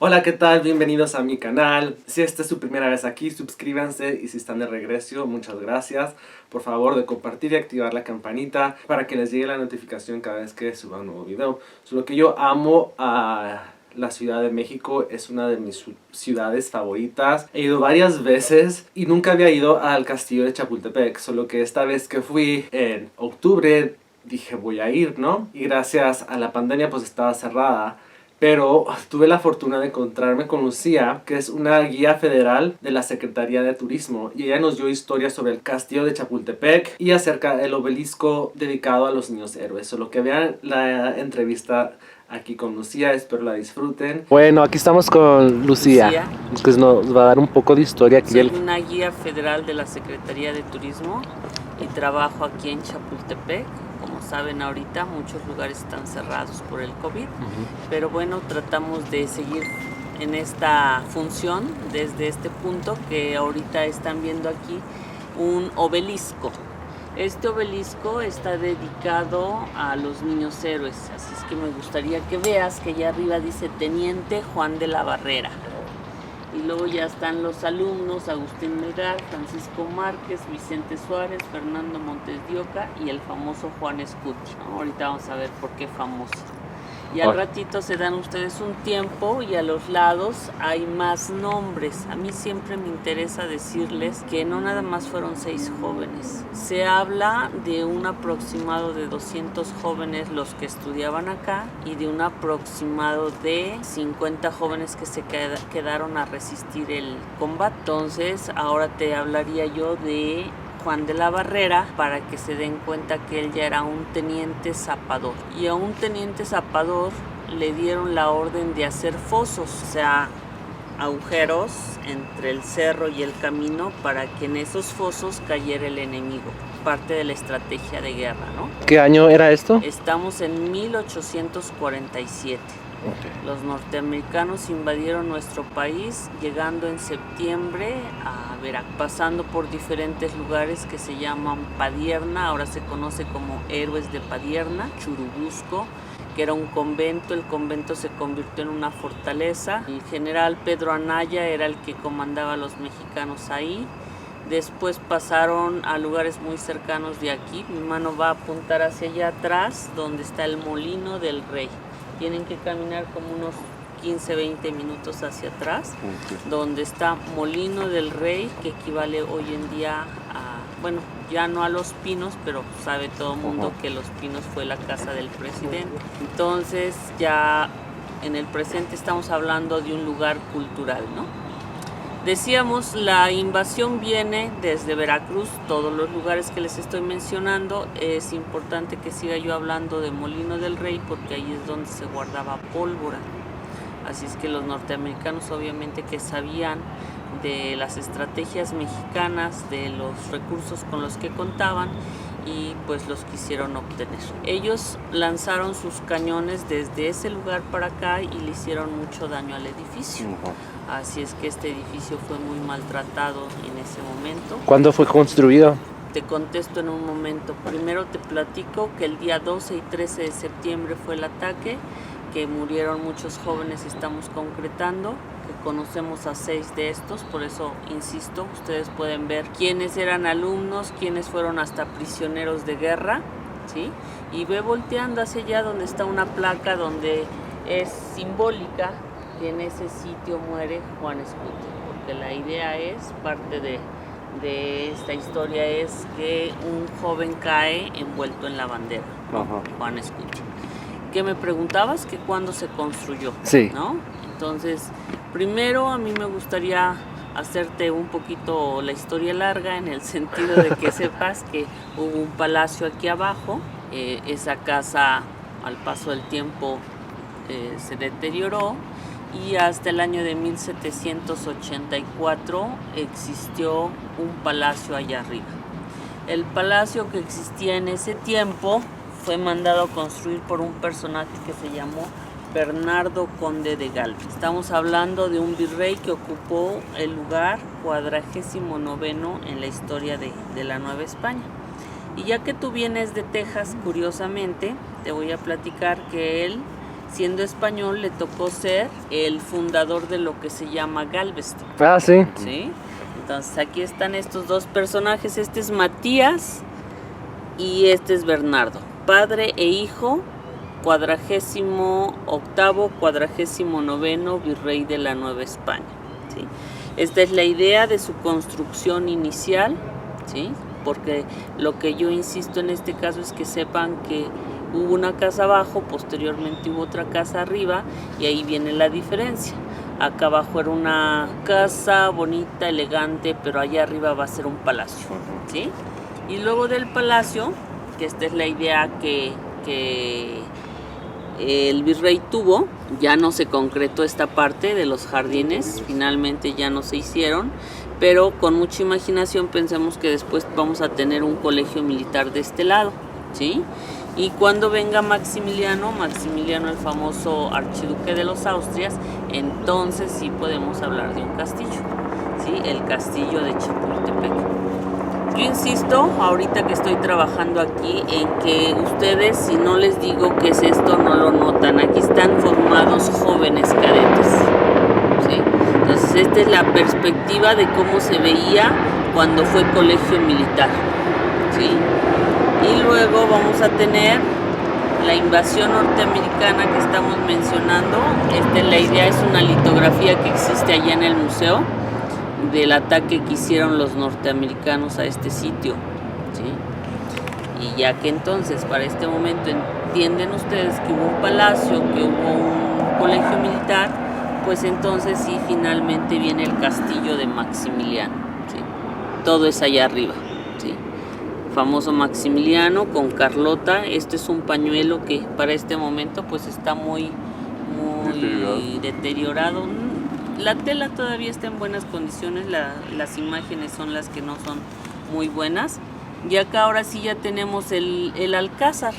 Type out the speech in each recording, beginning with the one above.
Hola, ¿qué tal? Bienvenidos a mi canal. Si esta es su primera vez aquí, suscríbanse, y si están de regreso, muchas gracias. Por favor, de compartir y activar la campanita para que les llegue la notificación cada vez que suba un nuevo video. Solo que yo amo a la Ciudad de México, es una de mis ciudades favoritas. He ido varias veces y nunca había ido al castillo de Chapultepec, solo que esta vez que fui en octubre dije voy a ir, ¿no? Y gracias a la pandemia pues estaba cerrada. Pero tuve la fortuna de encontrarme con Lucía, que es una guía federal de la Secretaría de Turismo, y ella nos dio historias sobre el castillo de Chapultepec y acerca del obelisco dedicado a los niños héroes. Solo que vean la entrevista aquí con Lucía, espero la disfruten. Bueno, aquí estamos con Lucía, que nos va a dar un poco de historia aquí. Soy una guía federal de la Secretaría de Turismo y trabajo aquí en Chapultepec. Como saben, ahorita muchos lugares están cerrados por el COVID, pero bueno, tratamos de seguir en esta función desde este punto que ahorita están viendo aquí, un obelisco. Este obelisco está dedicado a los niños héroes, así es que me gustaría que veas que allá arriba dice Teniente Juan de la Barrera. Y luego ya están los alumnos: Agustín Melgar, Francisco Márquez, Vicente Suárez, Fernando Montes de Oca y el famoso Juan Escuti, ¿no? Ahorita vamos a ver por qué famoso. Y al ratito se dan ustedes un tiempo y a los lados hay más nombres. A mí siempre me interesa decirles que no nada más fueron 6 jóvenes. Se habla de un aproximado de 200 jóvenes los que estudiaban acá y de un aproximado de 50 jóvenes que se quedaron a resistir el combate. Entonces ahora te hablaría yo de Juan de la Barrera para que se den cuenta que él ya era un teniente zapador, y a un teniente zapador le dieron la orden de hacer fosos, o sea, agujeros entre el cerro y el camino para que en esos fosos cayera el enemigo, parte de la estrategia de guerra, ¿no? ¿Qué año era esto? Estamos en 1847. Okay. Los norteamericanos invadieron nuestro país llegando en septiembre a Veracruz, pasando por diferentes lugares que se llaman Padierna, ahora se conoce como Héroes de Padierna, Churubusco, que era un convento. El convento se convirtió en una fortaleza. El general Pedro Anaya era el que comandaba a los mexicanos ahí. Después pasaron a lugares muy cercanos de aquí. Mi mano va a apuntar hacia allá atrás, donde está el Molino del Rey. Tienen que caminar como unos 15-20 minutos hacia atrás, donde está Molino del Rey, que equivale hoy en día a, bueno, ya no a Los Pinos, pero sabe todo el mundo que Los Pinos fue la casa del presidente. Entonces ya en el presente estamos hablando de un lugar cultural, ¿no? Decíamos, la invasión viene desde Veracruz, todos los lugares que les estoy mencionando. Es importante que siga yo hablando de Molino del Rey porque ahí es donde se guardaba pólvora. Así es que los norteamericanos obviamente que sabían de las estrategias mexicanas, de los recursos con los que contaban, y pues los quisieron obtener. Ellos lanzaron sus cañones desde ese lugar para acá y le hicieron mucho daño al edificio. Así es que este edificio fue muy maltratado en ese momento. ¿Cuándo fue construido? Te contesto en un momento. Primero te platico que el día 12 y 13 de septiembre fue el ataque, que murieron muchos jóvenes, estamos concretando, que conocemos a 6 de estos, por eso insisto, ustedes pueden ver quiénes eran alumnos, quiénes fueron hasta prisioneros de guerra, ¿sí? Y ve volteando hacia allá donde está una placa donde es simbólica que en ese sitio muere Juan Escuti, porque la idea es, parte de esta historia es que un joven cae envuelto en la bandera, Juan Escuti. ¿Qué me preguntabas? Que cuándo se construyó, sí, ¿no? Entonces, primero a mí me gustaría hacerte un poquito la historia larga, en el sentido de que sepas que hubo un palacio aquí abajo. Esa casa al paso del tiempo se deterioró, y hasta el año de 1784 existió un palacio allá arriba. El palacio que existía en ese tiempo fue mandado a construir por un personaje que se llamó Bernardo Conde de Galvez. Estamos hablando de un virrey que ocupó el lugar 49º en la historia de la Nueva España. Y ya que tú vienes de Texas, curiosamente, te voy a platicar que él siendo español, le tocó ser el fundador de lo que se llama Galveston. Ah, sí. ¿Sí? Entonces aquí están estos dos personajes, este es Matías y este es Bernardo, padre e hijo, 48º, 49º virrey de la Nueva España. ¿Sí? Esta es la idea de su construcción inicial, ¿sí? Porque lo que yo insisto en este caso es que sepan que hubo una casa abajo, posteriormente hubo otra casa arriba, y ahí viene la diferencia. Acá abajo era una casa bonita, elegante, pero allá arriba va a ser un palacio, ¿sí? Y luego del palacio, que esta es la idea que el virrey tuvo, ya no se concretó esta parte de los jardines, finalmente ya no se hicieron, pero con mucha imaginación pensemos que después vamos a tener un colegio militar de este lado, ¿sí? Y cuando venga Maximiliano el famoso archiduque de los Austrias, entonces sí podemos hablar de un castillo, ¿sí? El castillo de Chapultepec. Yo insisto, ahorita que estoy trabajando aquí, en que ustedes, si no les digo qué es esto, no lo notan. Aquí están formados jóvenes cadetes, ¿sí? Entonces esta es la perspectiva de cómo se veía cuando fue colegio militar, ¿sí? Y luego vamos a tener la invasión norteamericana que estamos mencionando. La idea es una litografía que existe allá en el museo del ataque que hicieron los norteamericanos a este sitio, ¿sí? Y ya que entonces para este momento entienden ustedes que hubo un palacio, que hubo un colegio militar, pues entonces sí, finalmente viene el castillo de Maximiliano, ¿sí? Todo es allá arriba, ¿sí? Famoso Maximiliano con Carlota. Este es un pañuelo que para este momento pues está muy deteriorado. La tela todavía está en buenas condiciones, las imágenes son las que no son muy buenas. Y acá ahora sí ya tenemos el alcázar.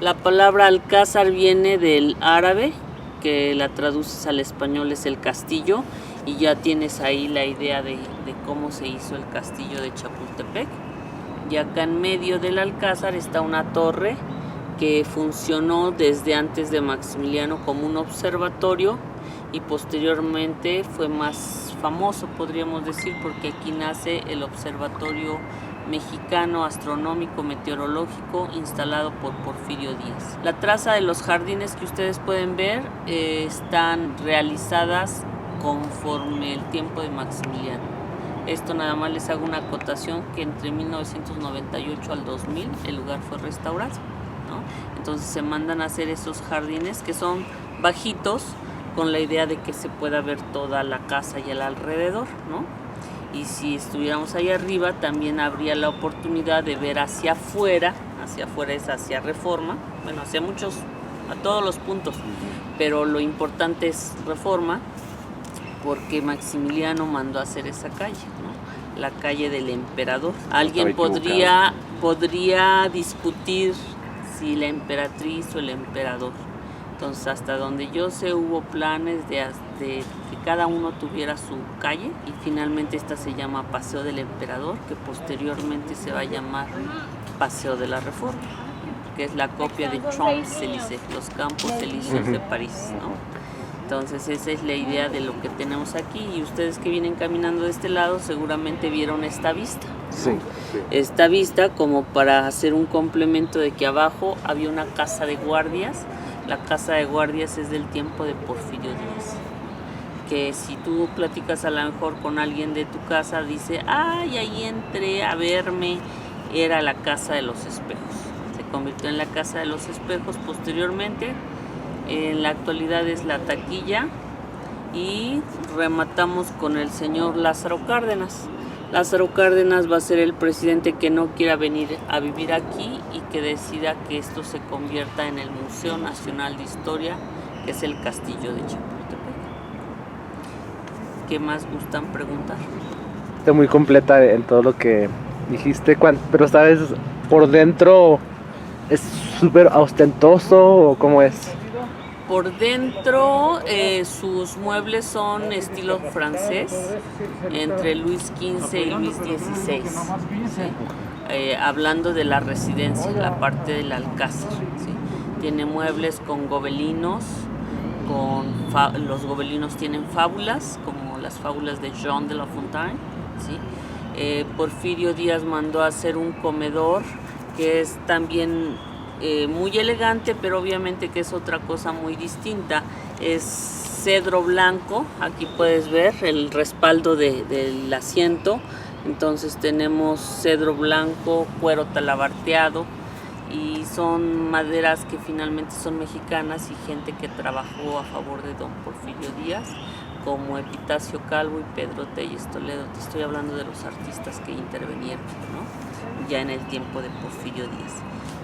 La palabra alcázar viene del árabe, que la traduces al español es el castillo, y ya tienes ahí la idea de cómo se hizo el castillo de Chapultepec. Y acá en medio del alcázar está una torre que funcionó desde antes de Maximiliano como un observatorio y posteriormente fue más famoso, podríamos decir, porque aquí nace el Observatorio Mexicano Astronómico Meteorológico instalado por Porfirio Díaz. La traza de los jardines que ustedes pueden ver están realizadas conforme el tiempo de Maximiliano. Esto nada más les hago una acotación que entre 1998 al 2000 el lugar fue restaurado, ¿no? Entonces se mandan a hacer esos jardines que son bajitos con la idea de que se pueda ver toda la casa y el alrededor, ¿no? Y si estuviéramos ahí arriba también habría la oportunidad de ver hacia afuera es hacia Reforma, bueno, hacia a todos los puntos, pero lo importante es Reforma, porque Maximiliano mandó a hacer esa calle, ¿no? La calle del emperador. Alguien podría discutir si la emperatriz o el emperador. Entonces, hasta donde yo sé, hubo planes de que cada uno tuviera su calle, y finalmente esta se llama Paseo del Emperador, que posteriormente se va a llamar Paseo de la Reforma, que es la copia de Champs-Élysées, los Campos Elíseos de París, ¿no? Entonces esa es la idea de lo que tenemos aquí, y ustedes que vienen caminando de este lado seguramente vieron esta vista, ¿no? Sí. Esta vista como para hacer un complemento de que abajo había una casa de guardias. La casa de guardias es del tiempo de Porfirio Díaz, que si tú platicas a lo mejor con alguien de tu casa dice, ay, ahí entré a verme, era la casa de los espejos. Se convirtió en la casa de los espejos posteriormente. En la actualidad es la taquilla, y rematamos con el señor Lázaro Cárdenas. Lázaro Cárdenas va a ser el presidente que no quiera venir a vivir aquí y que decida que esto se convierta en el Museo Nacional de Historia, que es el Castillo de Chapultepec. ¿Qué más gustan preguntar? Está muy completa en todo lo que dijiste, pero sabes, por dentro es súper ostentoso, ¿o cómo es? Por dentro sus muebles son estilo francés, entre Luis XV y Luis XVI, ¿sí? Hablando de la residencia, la parte del alcázar, ¿sí? Tiene muebles con gobelinos, los gobelinos tienen fábulas, como las fábulas de Jean de La Fontaine, ¿sí? Porfirio Díaz mandó a hacer un comedor que es también muy elegante, pero obviamente que es otra cosa muy distinta. Es cedro blanco, aquí puedes ver el respaldo del asiento. Entonces tenemos cedro blanco, cuero talabarteado, y son maderas que finalmente son mexicanas y gente que trabajó a favor de don Porfirio Díaz, como Epitacio Calvo y Pedro Telles Toledo. Te estoy hablando de los artistas que intervinieron, ¿no? Ya en el tiempo de Porfirio Díaz.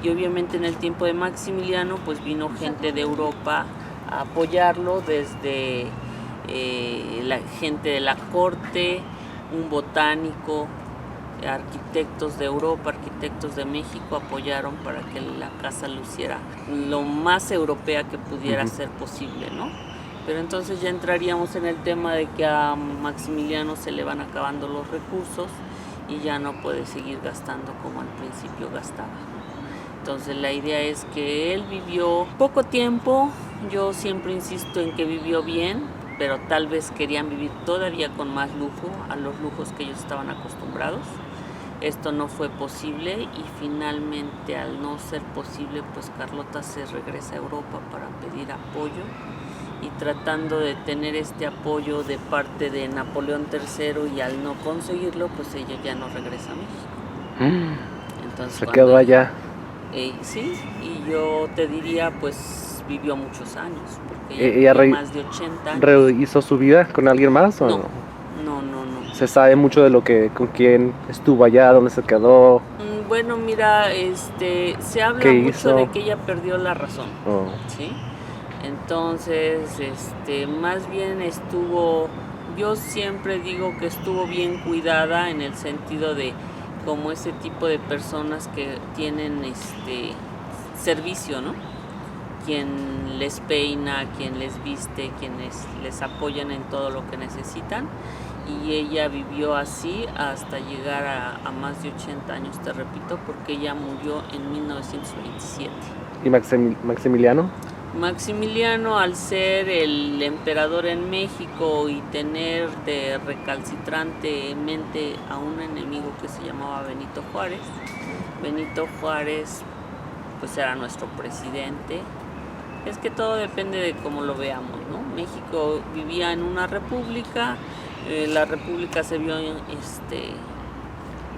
Y obviamente en el tiempo de Maximiliano pues vino gente de Europa a apoyarlo, desde la gente de la corte, un botánico, arquitectos de Europa, arquitectos de México apoyaron para que la casa luciera lo más europea que pudiera ser posible, ¿no? Pero entonces ya entraríamos en el tema de que a Maximiliano se le van acabando los recursos y ya no puede seguir gastando como al principio gastaba. Entonces la idea es que él vivió poco tiempo. Yo siempre insisto en que vivió bien, pero tal vez querían vivir todavía con más lujo, a los lujos que ellos estaban acostumbrados. Esto no fue posible y finalmente, al no ser posible, pues Carlota se regresa a Europa para pedir apoyo, y tratando de tener este apoyo de parte de Napoleón III, y al no conseguirlo, pues ella ya no regresa a México. Entonces, se quedó allá. Sí, y yo te diría, pues vivió muchos años, porque ella vivió más de 80 años. ¿Rehizo su vida con alguien más o no? No. ¿Se sabe mucho de lo que, con quién estuvo allá, dónde se quedó? Bueno, mira, se habla mucho de que ella perdió la razón, ¿sí? Entonces, más bien estuvo, yo siempre digo que estuvo bien cuidada, en el sentido de como ese tipo de personas que tienen servicio, ¿no? Quien les peina, quien les viste, quienes les apoyan en todo lo que necesitan. Y ella vivió así hasta llegar a más de 80 años, te repito, porque ella murió en 1927. ¿Y Maximiliano? Maximiliano, al ser el emperador en México y tener de recalcitrante mente a un enemigo que se llamaba Benito Juárez pues era nuestro presidente. Es que todo depende de cómo lo veamos, ¿no? México vivía en una república. La república se vio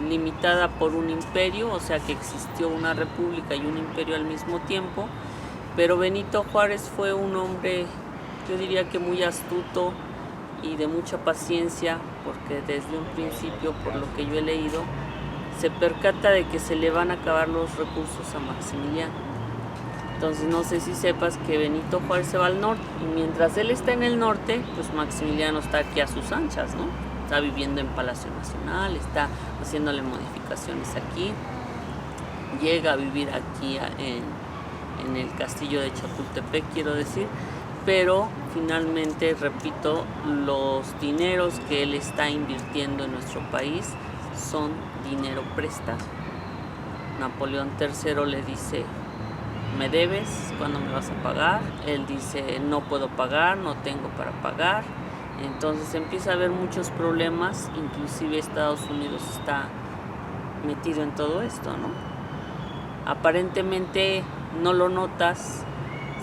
limitada por un imperio, o sea que existió una república y un imperio al mismo tiempo, pero Benito Juárez fue un hombre, yo diría que muy astuto y de mucha paciencia, porque desde un principio, por lo que yo he leído, se percata de que se le van a acabar los recursos a Maximiliano. Entonces no sé si sepas que Benito Juárez se va al norte, y mientras él está en el norte, pues Maximiliano está aquí a sus anchas, ¿no? Está viviendo en Palacio Nacional, está haciéndole modificaciones aquí, llega a vivir aquí en el castillo de Chapultepec, quiero decir, pero finalmente, repito, los dineros que él está invirtiendo en nuestro país son dinero prestado. Napoleón III le dice: ¿me debes? ¿Cuándo me vas a pagar? Él dice: no puedo pagar, no tengo para pagar. Entonces empieza a haber muchos problemas, inclusive Estados Unidos está metido en todo esto, ¿no? Aparentemente no lo notas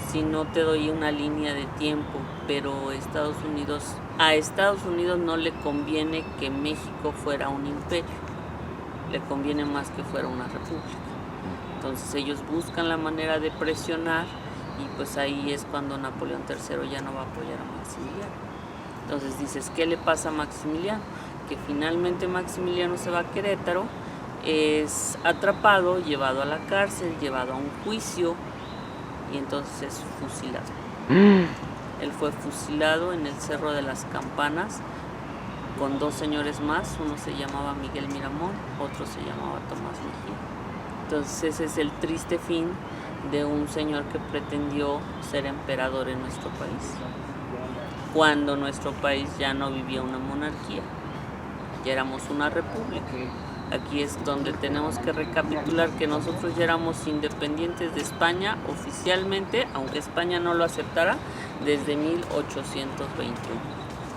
si no te doy una línea de tiempo, pero a Estados Unidos no le conviene que México fuera un imperio, le conviene más que fuera una república. Entonces ellos buscan la manera de presionar, y pues ahí es cuando Napoleón III ya no va a apoyar a Maximiliano. Entonces dices, ¿qué le pasa a Maximiliano? Que finalmente Maximiliano se va a Querétaro, es atrapado, llevado a la cárcel, llevado a un juicio, y entonces es fusilado. Él fue fusilado en el Cerro de las Campanas con 2 señores más. Uno se llamaba Miguel Miramón, otro se llamaba Tomás Mejía. Entonces ese es el triste fin de un señor que pretendió ser emperador en nuestro país, cuando nuestro país ya no vivía una monarquía, ya éramos una república. Aquí es donde tenemos que recapitular que nosotros ya éramos independientes de España oficialmente, aunque España no lo aceptara, desde 1821.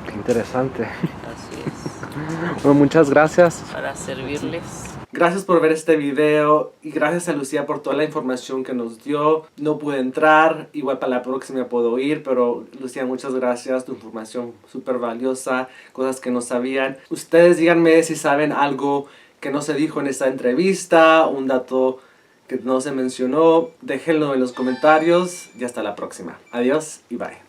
Qué interesante. Así es. Bueno, muchas gracias. Para servirles. Gracias por ver este video y gracias a Lucía por toda la información que nos dio. No pude entrar, igual para la próxima puedo ir, pero Lucía, muchas gracias. Tu información súper valiosa, cosas que no sabían. Ustedes díganme si saben algo que no se dijo en esta entrevista, un dato que no se mencionó. Déjenlo en los comentarios y hasta la próxima. Adiós y bye.